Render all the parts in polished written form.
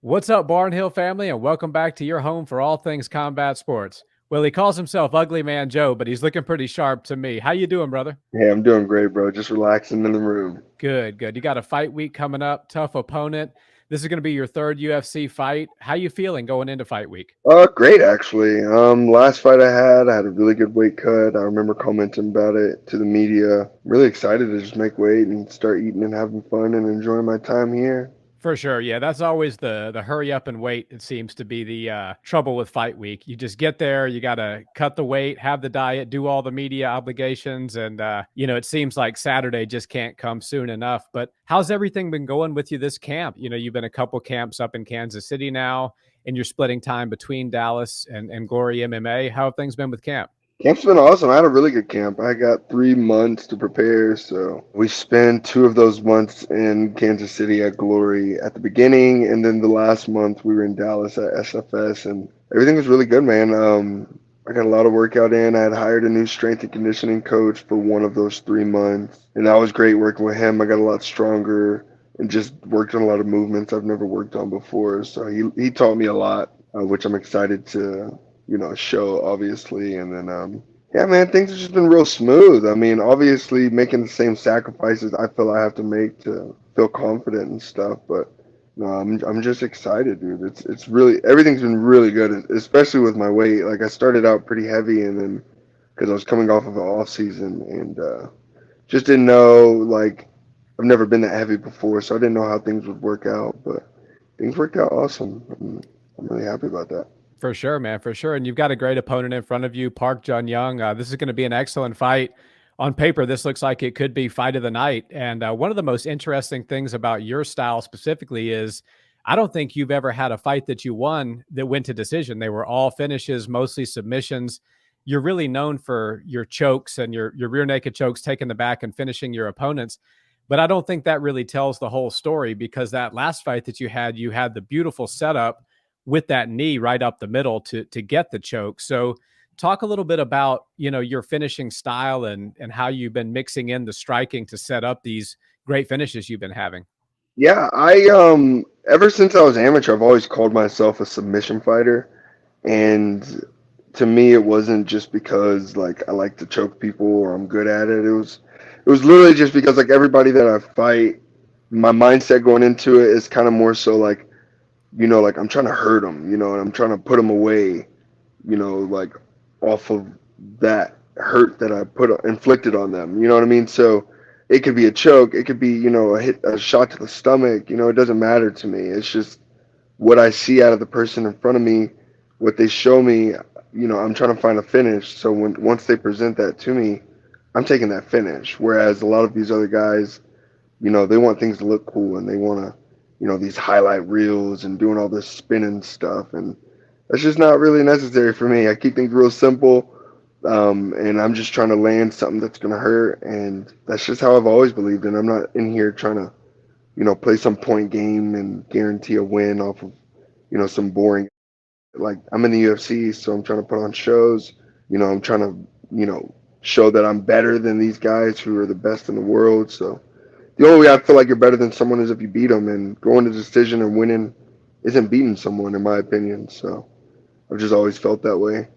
What's up, Barnhill family, and welcome back to your home for all things combat sports. Well, he calls himself Uglyman Joe, but he's looking pretty sharp to me. How you doing, brother? Hey, I'm doing great, bro. Just relaxing in the room. Good, good. You got a fight week coming up, tough opponent. This is going to be your third UFC fight. How you feeling going into fight week? Great actually. Last fight I had a really good weight cut. I remember commenting about it to the media. Really excited to just make weight and start eating and having fun and enjoying my time here. For sure, yeah. That's always the hurry up and wait. It seems to be the trouble with fight week. You just get there, you got to cut the weight, have the diet, do all the media obligations, and it seems like Saturday just can't come soon enough. But how's everything been going with you this camp? You've been a couple camps up in Kansas City now, and you're splitting time between Dallas and Glory MMA. How have things been with camp? Camp's been awesome. I had a really good camp. I got 3 months to prepare, so we spent 2 of those months in Kansas City at Glory at the beginning, and then the last month we were in Dallas at SFS, and everything was really good, man. I got a lot of workout in. I had hired a new strength and conditioning coach for one of those 3 months, and that was great working with him. I got a lot stronger and just worked on a lot of movements I've never worked on before. So he taught me a lot, which I'm excited to show obviously. And then yeah, man, things have just been real smooth. I mean, obviously making the same sacrifices I feel I have to make to feel confident and stuff, but no, I'm just excited, dude. It's really everything's been really good, especially with my weight. Like I started out pretty heavy, and then because I was coming off of an off season and just didn't know, like, I've never been that heavy before, so I didn't know how things would work out, but things worked out awesome. I'm really happy about that. For sure, man, for sure. And you've got a great opponent in front of you, Park Jun-yong. This is going to be an excellent fight. On paper, this looks like it could be fight of the night. And one of the most interesting things about your style specifically is I don't think you've ever had a fight that you won that went to decision. They were all finishes, mostly submissions. You're really known for your chokes and your rear naked chokes, taking the back and finishing your opponents. But I don't think that really tells the whole story because that last fight that you had the beautiful setup with that knee right up the middle to get the choke. So talk a little bit about, your finishing style and how you've been mixing in the striking to set up these great finishes you've been having. Yeah, I ever since I was amateur, I've always called myself a submission fighter, and to me, it wasn't just because like I like to choke people or I'm good at it. It was literally just because like everybody that I fight, my mindset going into it is kind of more so like like I'm trying to hurt them, and I'm trying to put them away, like off of that hurt that I put inflicted on them. You know what I mean? So it could be a choke, it could be a shot to the stomach. It doesn't matter to me. It's just what I see out of the person in front of me, what they show me. I'm trying to find a finish. So once they present that to me, I'm taking that finish. Whereas a lot of these other guys, they want things to look cool and they want to, these highlight reels and doing all this spinning stuff. And that's just not really necessary for me. I keep things real simple. And I'm just trying to land something that's going to hurt. And that's just how I've always believed. And I'm not in here trying to, play some point game and guarantee a win off of, some boring. Like I'm in the UFC, so I'm trying to put on shows. I'm trying to, show that I'm better than these guys who are the best in the world. So the only way I feel like you're better than someone is if you beat them, and going to decision and winning isn't beating someone, in my opinion. So I've just always felt that way.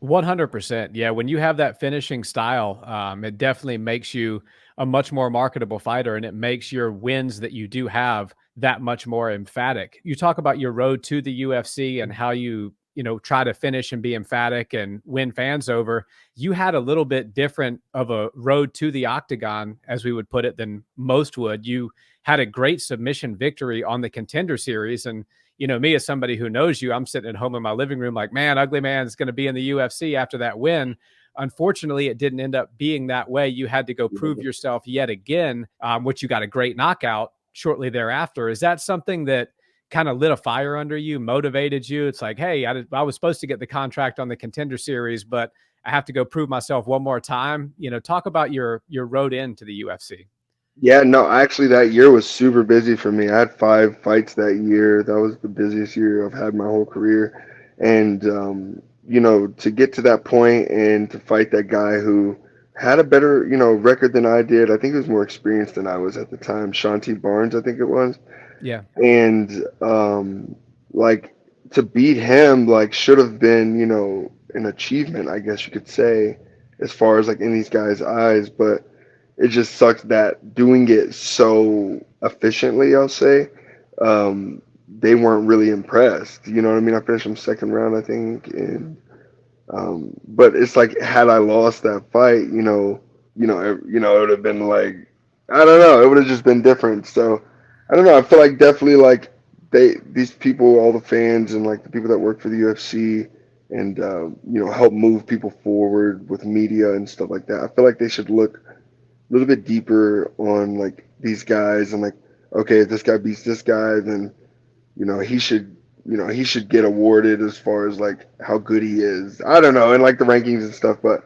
100%. Yeah. When you have that finishing style, it definitely makes you a much more marketable fighter and it makes your wins that you do have that much more emphatic. You talk about your road to the UFC and how you try to finish and be emphatic and win fans over. You had a little bit different of a road to the octagon, as we would put it, than most would. You had a great submission victory on the Contender Series. And me as somebody who knows you, I'm sitting at home in my living room like, man, Uglyman is going to be in the UFC after that win. Unfortunately, it didn't end up being that way. You had to go prove yourself yet again, which you got a great knockout shortly thereafter. Is that something that kind of lit a fire under you, motivated you? It's like, hey, I was supposed to get the contract on the Contender Series, but I have to go prove myself one more time. Talk about your road into the UFC. Yeah, no, actually, that year was super busy for me. I had 5 fights that year. That was the busiest year I've had my whole career. And, to get to that point and to fight that guy who had a better, record than I did. I think he was more experienced than I was at the time. Shanti Barnes, I think it was. Yeah. And like to beat him like should have been, you know, an achievement, I guess you could say, as far as like in these guys' eyes. But it just sucks that doing it so efficiently, I'll say, they weren't really impressed. You know what I mean? I finished him second round, I think, and but it's like had I lost that fight, it would have been like I don't know, it would have just been different. So I don't know. I feel like definitely like these people, all the fans and like the people that work for the UFC and help move people forward with media and stuff like that. I feel like they should look a little bit deeper on like these guys and like okay, if this guy beats this guy, then he should get awarded as far as like how good he is. I don't know, and like the rankings and stuff, but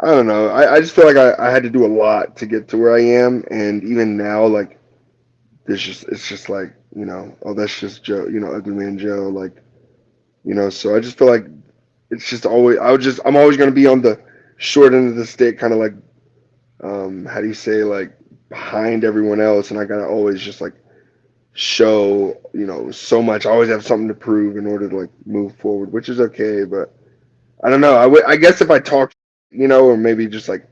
I don't know. I just feel like I had to do a lot to get to where I am, and even now, like it's just like oh that's just Joe, Ugly Man Joe, like So I just feel like it's just always I'm always gonna be on the short end of the stick, kind of like how do you say like behind everyone else, and I gotta always just like show, so much. I always have something to prove in order to like move forward, which is okay. But I don't know. I guess if I talked, or maybe just like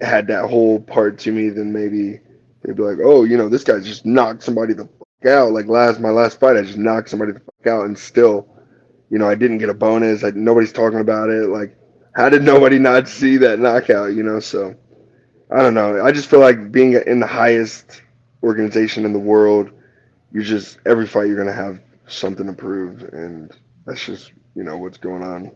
had that whole part to me, then maybe they'd be like, oh, this guy just knocked somebody the fuck out. Like my last fight, I just knocked somebody the fuck out, and still, I didn't get a bonus. Nobody's talking about it. Like, how did nobody not see that knockout? So I don't know. I just feel like being in the highest organization in the world, you just every fight you're gonna have something to prove, and that's just what's going on.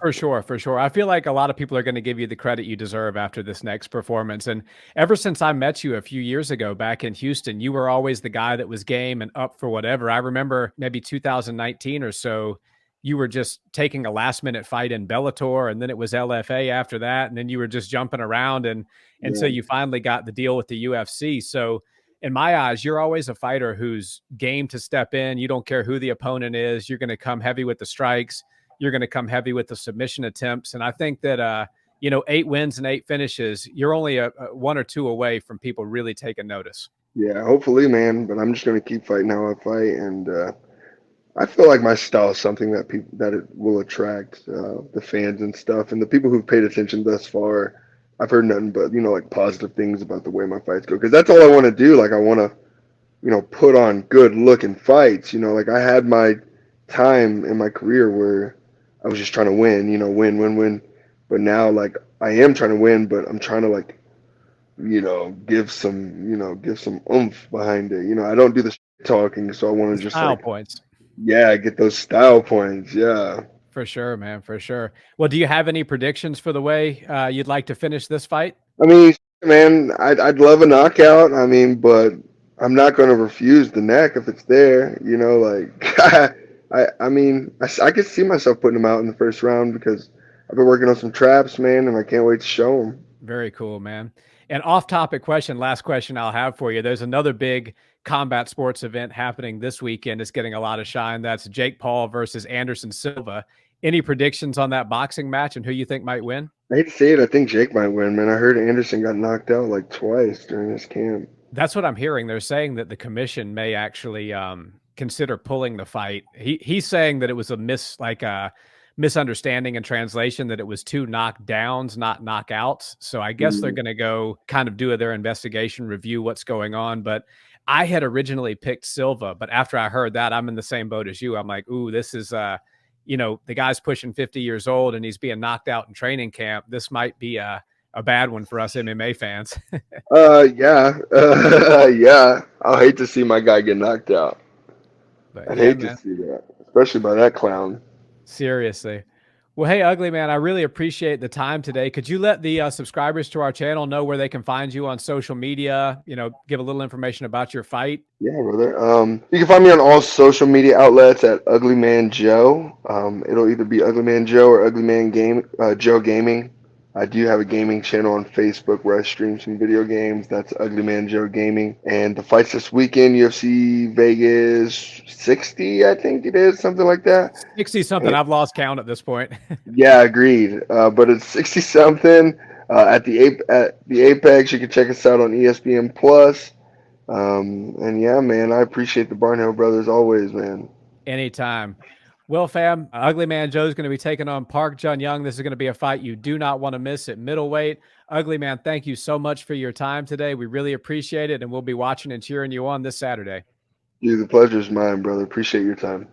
For sure, for sure. I feel like a lot of people are going to give you the credit you deserve after this next performance. And ever since I met you a few years ago back in Houston, you were always the guy that was game and up for whatever. I remember maybe 2019 or so, you were just taking a last minute fight in Bellator, and then it was LFA after that, and then you were just jumping around, and so Yeah, you finally got the deal with the UFC. So in my eyes, you're always a fighter who's game to step in. You don't care who the opponent is. You're going to come heavy with the strikes, you're going to come heavy with the submission attempts. And I think that, 8 wins and 8 finishes, you're only a one or two away from people really taking notice. yeah. Hopefully, man. But I'm just gonna keep fighting how I fight, and I feel like my style is something that it will attract the fans and stuff, and the people who've paid attention thus far. I've heard nothing but like positive things about the way my fights go, because that's all I want to do. Like I want to put on good looking fights. Like I had my time in my career where I was just trying to win, win, win, win. But now, like, I am trying to win, but I'm trying to, like, give some oomph behind it. I don't do the talking, so I want The to just, style like, points. yeah, get those style points. Yeah. For sure, man, for sure. Well, do you have any predictions for the way you'd like to finish this fight? I mean, man, I'd love a knockout. I mean, but I'm not going to refuse the neck if it's there. Like I mean, I could see myself putting him out in the first round because I've been working on some traps, man, and I can't wait to show him. Very cool, man. And off topic question, last question I'll have for you. There's another big combat sports event happening this weekend. It's getting a lot of shine. That's Jake Paul versus Anderson Silva. Any predictions on that boxing match and who you think might win? I hate to say it, I think Jake might win, man. I heard Anderson got knocked out like twice during his camp. That's what I'm hearing. They're saying that the commission may actually consider pulling the fight. He's saying that it was a misunderstanding in translation, that it was 2 knockdowns, not knockouts. So I guess they're Mm, going to go kind of do their investigation, review what's going on. But I had originally picked Silva, but after I heard that, I'm in the same boat as you. I'm like, ooh, this is the guy's pushing 50 years old and he's being knocked out in training camp. This might be a bad one for us MMA fans. yeah, yeah. I'll hate to see my guy get knocked out. But I'd yeah, hate to man. see that, especially by that clown. Seriously. Well, hey, Ugly Man, I really appreciate the time today. Could you let the subscribers to our channel know where they can find you on social media? Give a little information about your fight. Yeah, brother. You can find me on all social media outlets at Ugly Man Joe. It'll either be Ugly Man Joe or Ugly Man Joe Gaming. I do have a gaming channel on Facebook where I stream some video games. That's Ugly Man Joe Gaming. And the fights this weekend, UFC Vegas 60, I think it is, something like that. 60 something. I've lost count at this point. Yeah, agreed. But it's 60 something at the Apex. You can check us out on ESPN Plus. And yeah, man, I appreciate the Barnhill brothers always, man. Anytime. Well, fam, Ugly Man Joe's going to be taking on Park Jun-yong. This is going to be a fight you do not want to miss at middleweight. Ugly Man, thank you so much for your time today. We really appreciate it, and we'll be watching and cheering you on this Saturday. The pleasure's mine, brother. Appreciate your time.